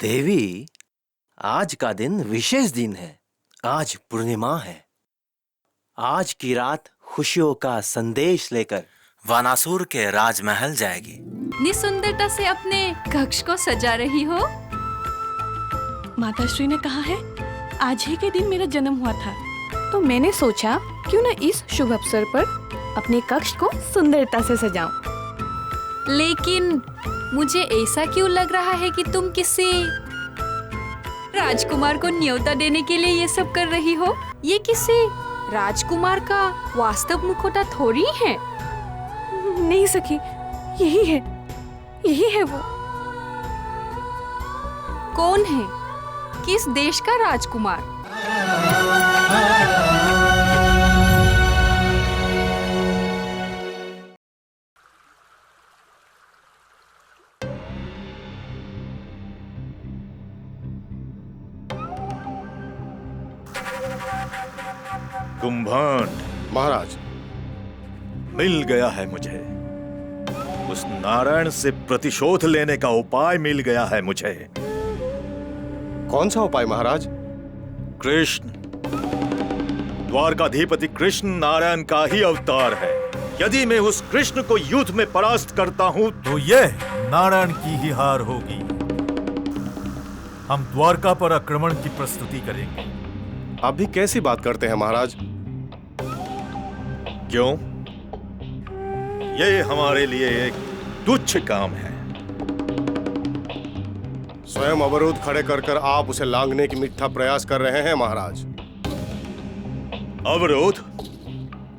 देवी, आज का दिन विशेष दिन है। आज पूर्णिमा है। आज की रात खुशियों का संदेश लेकर वानासुर के राजमहल जाएगी। इतनी सुंदरता से अपने कक्ष को सजा रही हो। माताश्री ने कहा है आज ही के दिन मेरा जन्म हुआ था, तो मैंने सोचा क्यों न इस शुभ अवसर पर अपने कक्ष को सुंदरता से सजाऊं। लेकिन मुझे ऐसा क्यों लग रहा है कि तुम किसी राजकुमार को न्योता देने के लिए ये सब कर रही हो। ये किसी राजकुमार का वास्तव मुखौटा थोड़ी है। नहीं सखी, यही है वो। कौन है? किस देश का राजकुमार? कुंभकर्ण महाराज, मिल गया है मुझे। उस नारायण से प्रतिशोध लेने का उपाय मिल गया है मुझे। कौन सा उपाय महाराज? कृष्ण, द्वारकाधीपति कृष्ण नारायण का ही अवतार है। यदि मैं उस कृष्ण को युद्ध में परास्त करता हूं तो यह नारायण की ही हार होगी। हम द्वारका पर आक्रमण की प्रस्तुति करेंगे। आप भी कैसी बात करते हैं महाराज? क्यों? ये हमारे लिए एक तुच्छ काम है। स्वयं अवरोध खड़े कर आप उसे लांघने की मिथ्या प्रयास कर रहे हैं महाराज। अवरोध?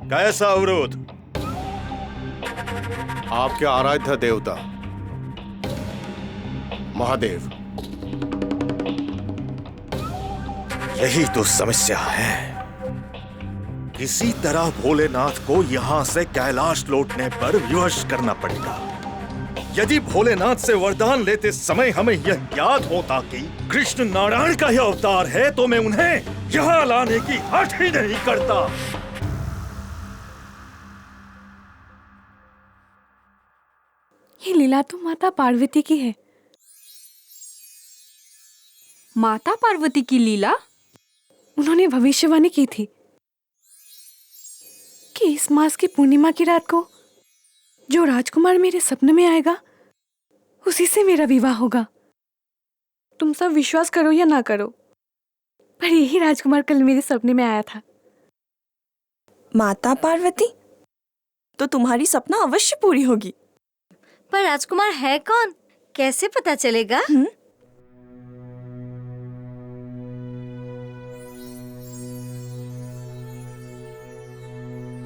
कैसा अवरोध? आपके आराध्य देवता महादेव। यही तो समस्या है। किसी तरह भोलेनाथ को यहां से कैलाश लौटने पर विवश करना पड़ेगा। यदि भोलेनाथ से वरदान लेते समय हमें यह याद होता कि कृष्ण नारायण का ही अवतार है, तो मैं उन्हें यहां लाने की हठ ही नहीं करता। ये लीला तो माता पार्वती की है। माता पार्वती की लीला? उन्होंने भविष्यवाणी की थी कि इस मास की पूर्णिमा की रात को जो राजकुमार मेरे सपने में आएगा उसी से मेरा विवाह होगा। तुम सब विश्वास करो या ना करो, पर यही राजकुमार कल मेरे सपने में आया था। माता पार्वती, तो तुम्हारी सपना अवश्य पूरी होगी। पर राजकुमार है कौन? कैसे पता चलेगा?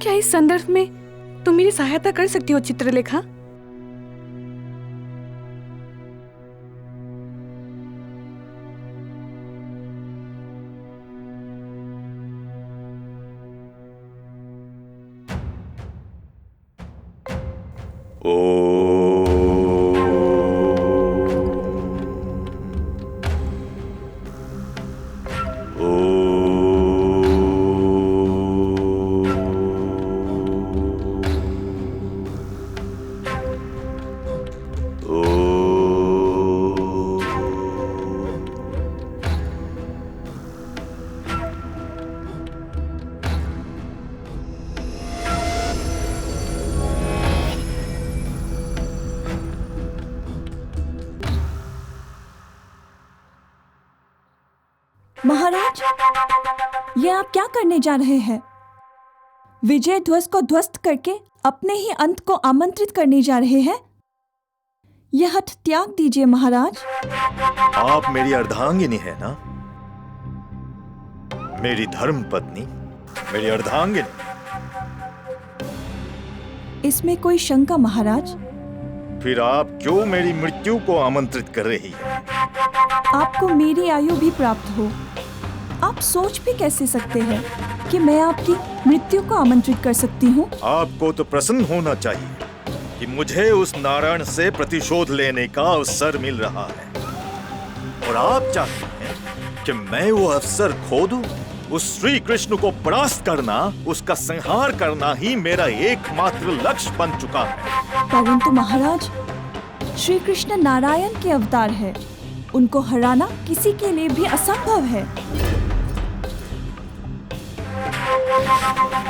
क्या इस संदर्भ में तुम मेरी सहायता कर सकती हो चित्रलेखा? महाराज, ये आप क्या करने जा रहे हैं? विजय ध्वज को ध्वस्त करके अपने ही अंत को आमंत्रित करने जा रहे हैं। यह हठ त्याग दीजिए महाराज। आप मेरी अर्धांगिनी है ना? मेरी धर्म पत्नी, मेरी अर्धांगिनी। इसमें कोई शंका महाराज? फिर आप क्यों मेरी मृत्यु को आमंत्रित कर रही है? आपको मेरी आयु भी प्राप्त हो। आप सोच भी कैसे सकते हैं कि मैं आपकी मृत्यु को आमंत्रित कर सकती हूँ? आपको तो प्रसन्न होना चाहिए कि मुझे उस नारायण से प्रतिशोध लेने का अवसर मिल रहा है, और आप चाहते हैं कि मैं वो अवसर खो दूं। उस श्री कृष्ण को परास्त करना, उसका संहार करना ही मेरा एकमात्र लक्ष्य बन चुका है। परंतु महाराज, श्री कृष्ण नारायण के अवतार है। उनको हराना किसी के लिए भी असंभव है।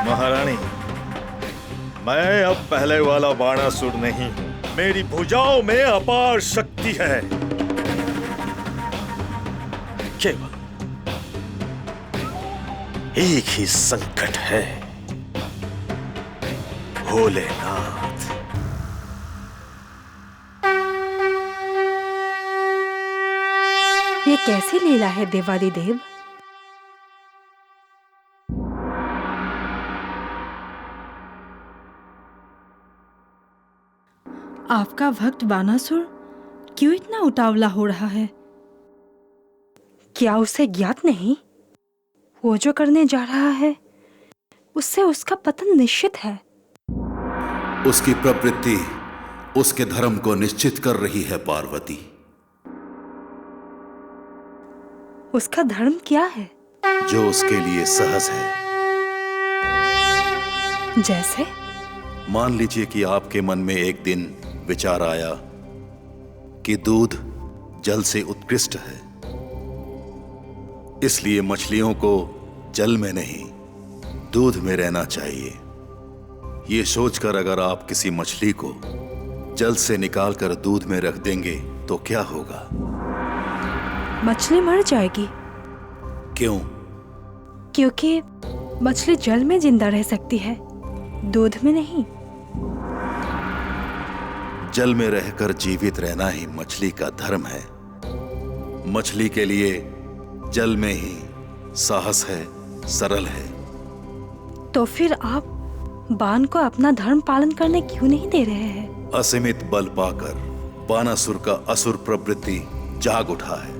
महारानी, मैं अब पहले वाला बाणासुर नहीं हूं। मेरी भुजाओं में अपार शक्ति है। केवल एक ही संकट है, भोलेनाथ। ये कैसी लीला है देवादिदेव? आपका भक्त बानासुर क्यों इतना उतावला हो रहा है? क्या उसे ज्ञात नहीं? वो जो करने जा रहा है उससे उसका पतन निश्चित है। उसकी प्रवृत्ति उसके धर्म को निश्चित कर रही है पार्वती। उसका धर्म क्या है? जो उसके लिए सहज है। जैसे? मान लीजिए कि आपके मन में एक दिन विचार आया कि दूध जल से उत्कृष्ट है, इसलिए मछलियों को जल में नहीं दूध में रहना चाहिए। ये सोचकर अगर आप किसी मछली को जल से निकालकर दूध में रख देंगे तो क्या होगा? मछली मर जाएगी। क्यों? क्योंकि मछली जल में जिंदा रह सकती है, दूध में नहीं। जल में रहकर जीवित रहना ही मछली का धर्म है। मछली के लिए जल में ही साहस है, सरल है। तो फिर आप बान को अपना धर्म पालन करने क्यों नहीं दे रहे हैं? असीमित बल पाकर बानासुर का असुर प्रवृत्ति जाग उठा है।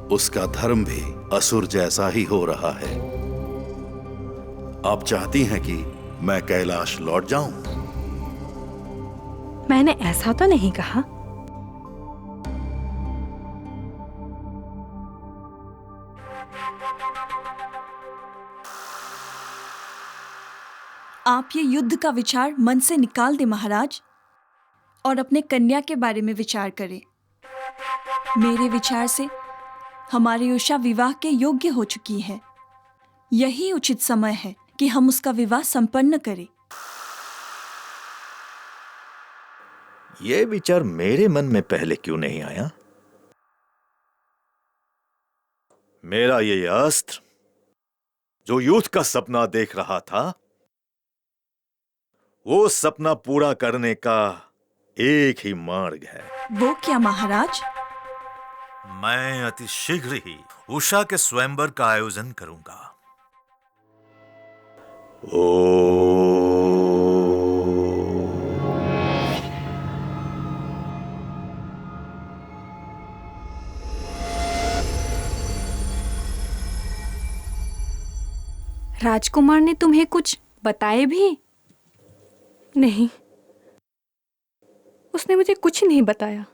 उसका धर्म भी असुर जैसा ही हो रहा है। आप चाहती हैं कि मैं कैलाश लौट जाऊं? मैंने ऐसा तो नहीं कहा। आप ये युद्ध का विचार मन से निकाल दें महाराज, और अपने कन्या के बारे में विचार करें। मेरे विचार से हमारी उषा विवाह के योग्य हो चुकी है। यही उचित समय है कि हम उसका विवाह संपन्न करें। ये विचार मेरे मन में पहले क्यों नहीं आया? मेरा ये अस्त्र जो युद्ध का सपना देख रहा था, वो सपना पूरा करने का एक ही मार्ग है। वो क्या महाराज? मैं अति शीघ्र ही उषा के स्वयंवर का आयोजन करूंगा। राजकुमार ने तुम्हें कुछ बताए भी? नहीं, उसने मुझे कुछ नहीं बताया।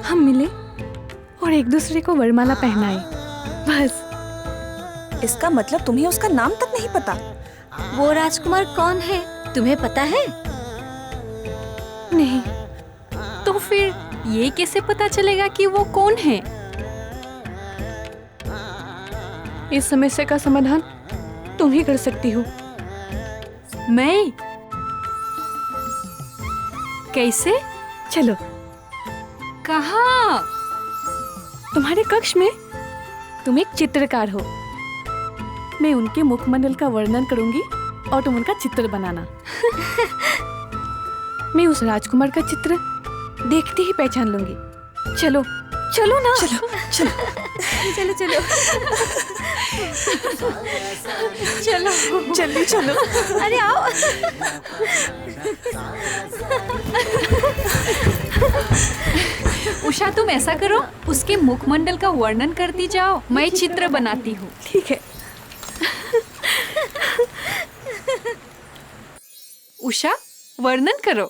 हम मिले और एक दूसरे को वरमाला पहनाए, बस। इसका मतलब तुम्हें उसका नाम तक नहीं पता? वो राजकुमार कौन है, तुम्हें पता है? नहीं। तो फिर ये कैसे पता चलेगा कि वो कौन है? इस समस्या का समाधान तुम ही कर सकती हो। मैं? कैसे? चलो। कहाँ? तुम्हारे कक्ष में। तुम एक चित्रकार हो। मैं उनके मुखमंडल का वर्णन करूंगी और तुम उनका चित्र बनाना। मैं उस राजकुमार का चित्र देखते ही पहचान लूंगी। चलो। चलो ना। चलो चलो चलो चलो चलो जल्दी चलो। अरे आओ। उषा तुम ऐसा करो, उसके मुखमंडल का वर्णन करती जाओ, मैं चित्र बनाती हूँ। ठीक है। उषा वर्णन करो।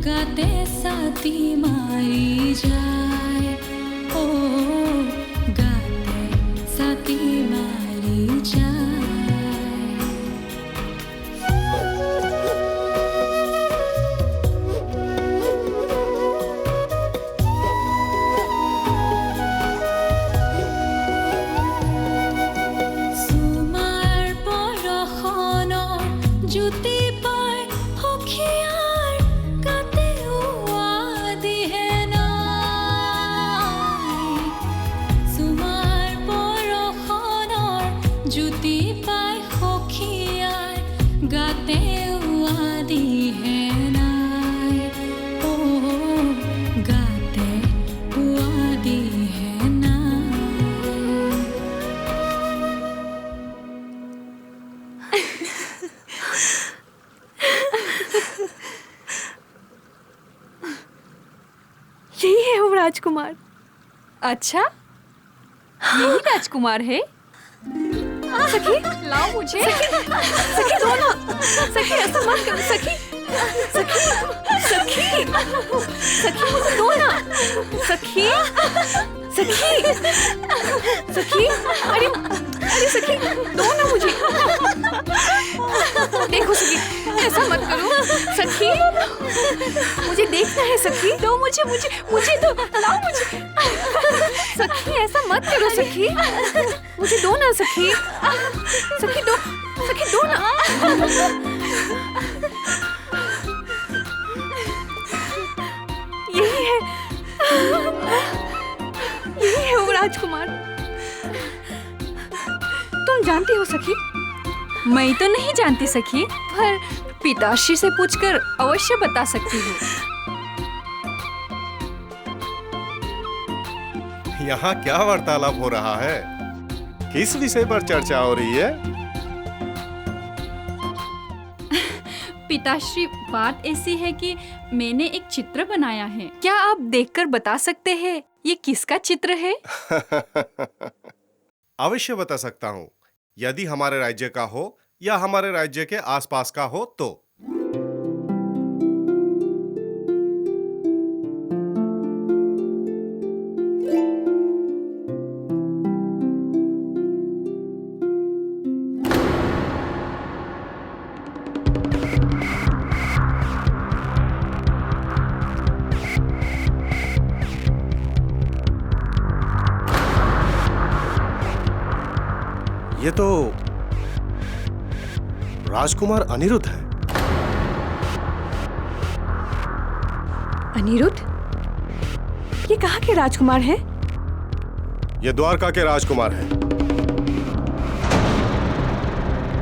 गाते साथी मारी जाए, ओ गाते साथी मारी जाए। सुमार बरखনৰ জ্যোতি পাই সখীয়াৰ গাতে উৱা দিহে নাই। সুমাৰ বৰখনৰ জ্যোতি পাই সখীয়াৰ গাতে উৱা দিহে নাই, ও গাতে উৱা দিহে নাই। यही है वो राजकुमार। अच्छा, यही राजकुमार है। सखी लाओ मुझे। सखी दो ना। सखी ऐसा मत कर। सखी सखी सखी सखी मुझे दो ना। सखी सखी सखी अरे अरे सखी दो ना मुझे। देखो सखी ऐसा मत करो। सखी मुझे देखना है। सखी दो मुझे मुझे मुझे दो। लाओ मुझे। सखी ऐसा मत करो। सखी मुझे दो ना। सखी सखी दो। सखी दो ना। यही है वो राजकुमार। तुम जानती हो सखी? मैं तो नहीं जानती सखी, पर पिताश्री से पूछकर अवश्य बता सकती हूँ। यहाँ क्या वार्तालाप हो रहा है? किस विषय पर चर्चा हो रही है? पिताश्री, बात ऐसी है कि मैंने एक चित्र बनाया है। क्या आप देखकर बता सकते हैं ये किसका चित्र है? अवश्य बता सकता हूँ, यदि हमारे राज्य का हो या हमारे राज्य के आसपास का हो तो। ये तो राजकुमार अनिरुद्ध है। अनिरुद्ध? ये कहाँ के राजकुमार हैं? ये द्वारका के राजकुमार हैं।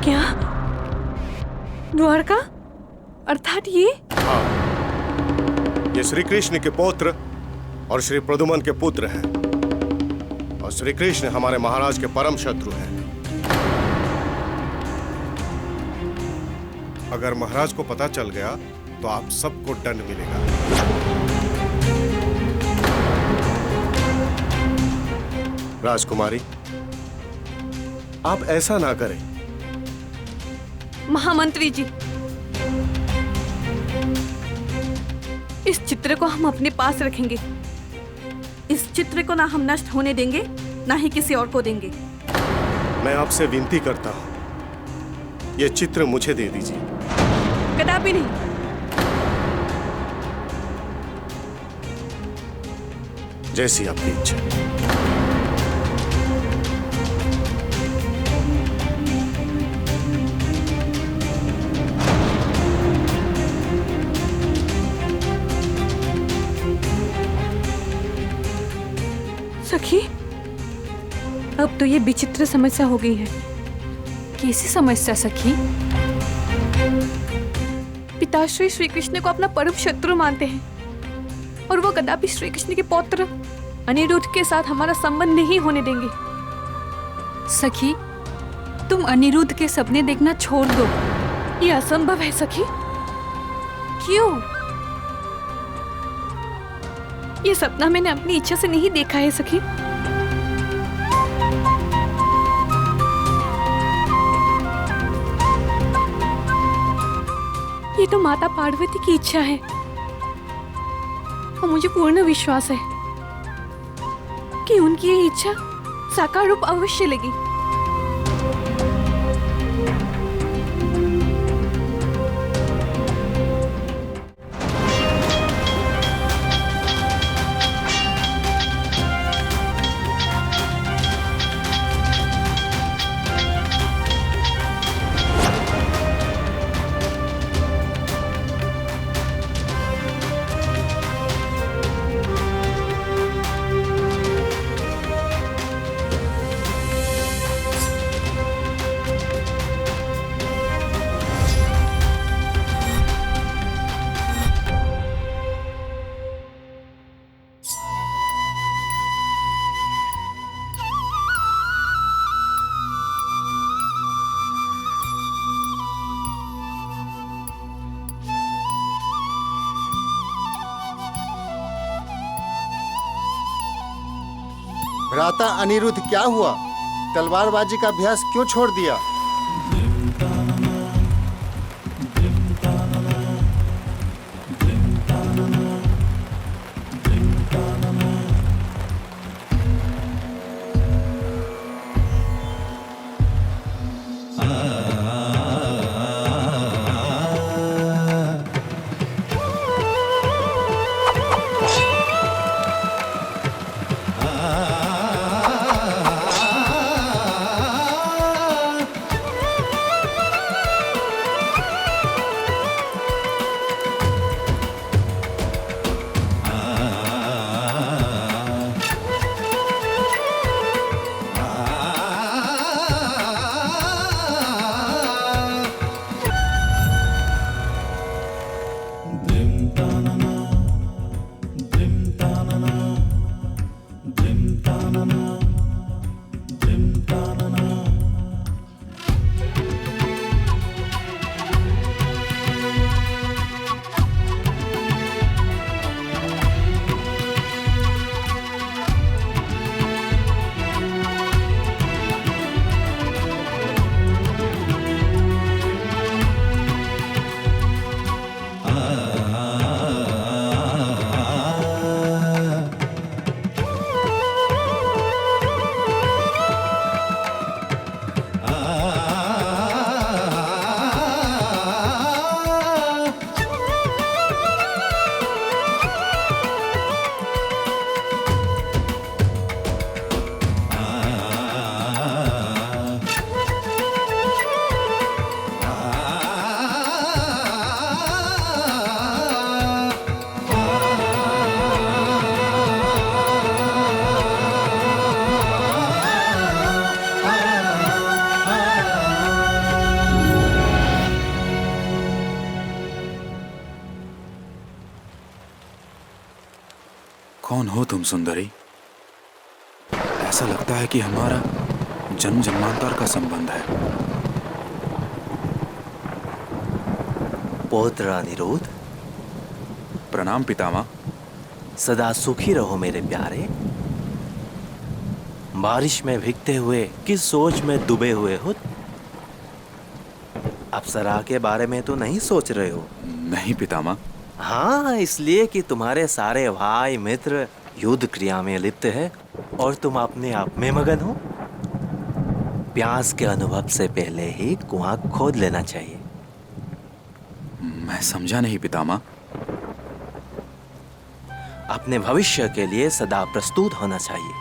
क्या? द्वारका? अर्थात ये? हाँ, ये श्री कृष्ण के पौत्र और श्री प्रद्युमन के पुत्र हैं। और श्री कृष्ण हमारे महाराज के परम शत्रु हैं। अगर महाराज को पता चल गया तो आप सबको दंड मिलेगा। राजकुमारी, आप ऐसा ना करें। महामंत्री जी, इस चित्र को हम अपने पास रखेंगे। इस चित्र को ना हम नष्ट होने देंगे, ना ही किसी और को देंगे। मैं आपसे विनती करता हूं, यह चित्र मुझे दे दीजिए। कदापि नहीं। जैसी आपकी इच्छा। सखी, अब तो ये विचित्र समस्या हो गई है। कैसी समस्या सखी? पिताश्री श्री कृष्ण को अपना परम शत्रु मानते हैं और वो कदापि श्री कृष्ण के पौत्र अनिरुद्ध के साथ हमारा संबंध नहीं होने देंगे। सखी, तुम अनिरुद्ध के सपने देखना छोड़ दो। ये असंभव है सखी। क्यों? ये सपना मैंने अपनी इच्छा से नहीं देखा है सखी। ये तो माता पार्वती की इच्छा है और मुझे पूर्ण विश्वास है कि उनकी ये इच्छा साकार रूप अवश्य लेगी। भ्राता अनिरुद्ध, क्या हुआ? तलवारबाजी का अभ्यास क्यों छोड़ दिया? हो तुम सुंदरी? ऐसा लगता है कि हमारा जन्म जन्मांतर का संबंध है। पौत्र अनिरुद्ध, प्रणाम पितामह। सदा सुखी रहो मेरे प्यारे। बारिश में भीगते हुए किस सोच में डूबे हुए हो? अप्सरा के बारे में तो नहीं सोच रहे हो? नहीं पितामह। हाँ, इसलिए कि तुम्हारे सारे भाई मित्र युद्ध क्रिया में लिप्त है और तुम अपने आप में मगन हो। प्यास के अनुभव से पहले ही कुआं खोद लेना चाहिए। मैं समझा नहीं पितामह। अपने भविष्य के लिए सदा प्रस्तुत होना चाहिए।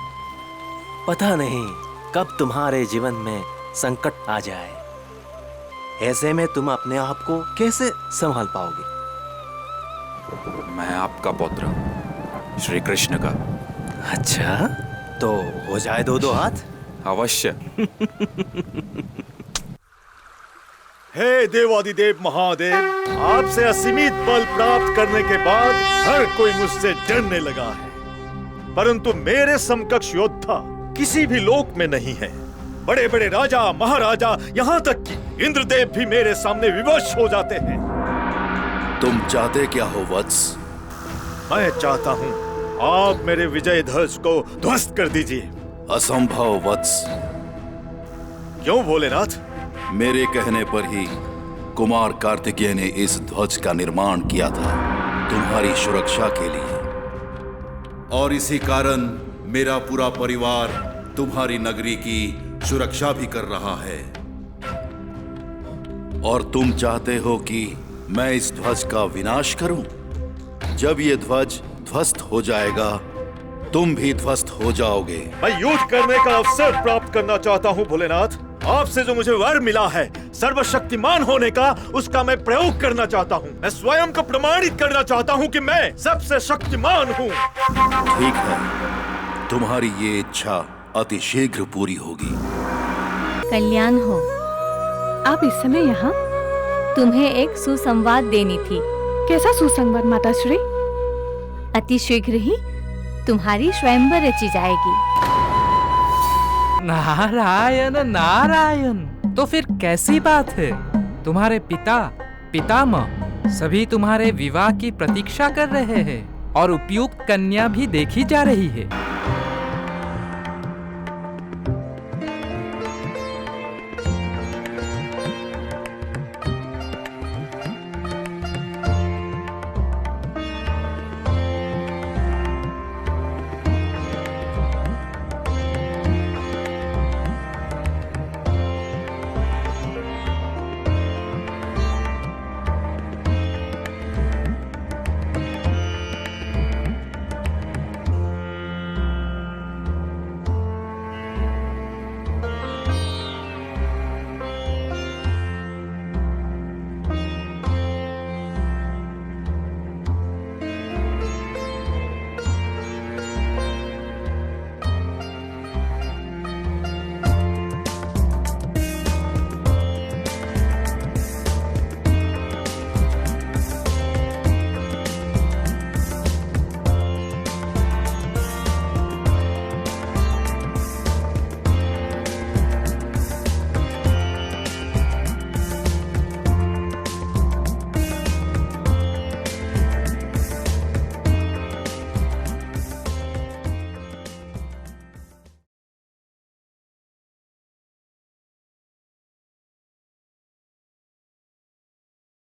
पता नहीं कब तुम्हारे जीवन में संकट आ जाए। ऐसे में तुम अपने आप को कैसे संभाल पाओगे? मैं आपका पौत्र, श्री कृष्ण का। अच्छा, तो हो जाए दो दो हाथ। अवश्य। हे देवादिदेव महादेव, आपसे असीमित बल प्राप्त करने के बाद हर कोई मुझसे डरने लगा है, परंतु मेरे समकक्ष योद्धा किसी भी लोक में नहीं है। बड़े बड़े राजा महाराजा, यहाँ तक कि इंद्रदेव भी मेरे सामने विवश हो जाते हैं। तुम चाहते क्या हो वत्स? मैं चाहता हूँ आप मेरे विजय ध्वज को ध्वस्त कर दीजिए। असंभव वत्स। क्यों भोलेनाथ? मेरे कहने पर ही कुमार कार्तिकेय ने इस ध्वज का निर्माण किया था, तुम्हारी सुरक्षा के लिए। और इसी कारण मेरा पूरा परिवार तुम्हारी नगरी की सुरक्षा भी कर रहा है। और तुम चाहते हो कि मैं इस ध्वज का विनाश करूं? जब ये ध्वज ध्वस्त हो जाएगा, तुम भी ध्वस्त हो जाओगे। मैं युद्ध करने का अवसर प्राप्त करना चाहता हूँ भोलेनाथ। आपसे जो मुझे वर मिला है सर्वशक्तिमान होने का, उसका मैं प्रयोग करना चाहता हूँ। मैं स्वयं को प्रमाणित करना चाहता हूँ कि मैं सबसे शक्तिमान हूँ। ठीक है, तुम्हारी ये इच्छा अति शीघ्र पूरी होगी। कल्याण हो। आप इस समय यहाँ? तुम्हें एक सुसंवाद देनी थी। कैसा सुसंवाद माताश्री? अति शीघ्र ही तुम्हारी स्वयंवर रची जाएगी। नारायण नारायण, तो फिर कैसी बात है? तुम्हारे पिता पितामह सभी तुम्हारे विवाह की प्रतीक्षा कर रहे हैं और उपयुक्त कन्या भी देखी जा रही है।